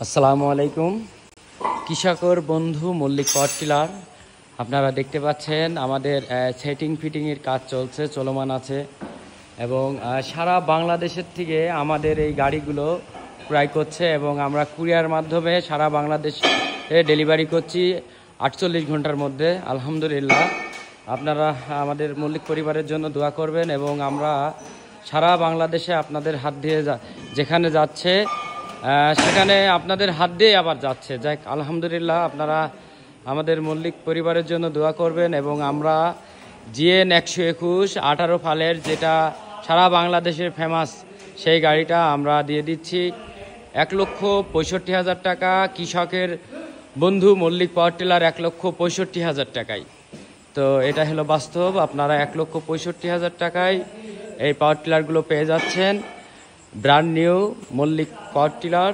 আসসালামু আলাইকুম। কৃষকর বন্ধু মল্লিক পাওয়ার টিলার আপনারা দেখতে পাচ্ছেন আমাদের সেটিং ফিটিংয়ের কাজ চলমান আছে এবং সারা বাংলাদেশের থেকে আমাদের এই গাড়িগুলো ক্রয় করছে এবং আমরা কুরিয়ার মাধ্যমে সারা বাংলাদেশে ডেলিভারি করছি 48 ঘন্টার মধ্যে। আলহামদুলিল্লাহ, আপনারা আমাদের মল্লিক পরিবারের জন্য দোয়া করবেন এবং আমরা সারা বাংলাদেশে আপনাদের হাত দিয়ে যেখানে যাচ্ছে সেখানে আপনাদের হাত দিয়ে আবার যাচ্ছে। যাক, আলহামদুলিল্লাহ, আপনারা আমাদের মল্লিক পরিবারের জন্য দোয়া করবেন এবং আমরা জিএন 121 18 ফালের যেটা সারা বাংলাদেশের ফেমাস সেই গাড়িটা আমরা দিয়ে দিচ্ছি 1,65,000 টাকা। কৃষকের বন্ধু মল্লিক পাওয়ার টিলার 1,65,000 টাকায়। তো এটা হলো বাস্তব, আপনারা 1,65,000 টাকায় এই পাওয়ার টিলারগুলো পেয়ে যাচ্ছেন। Brand new Mallick power tiller.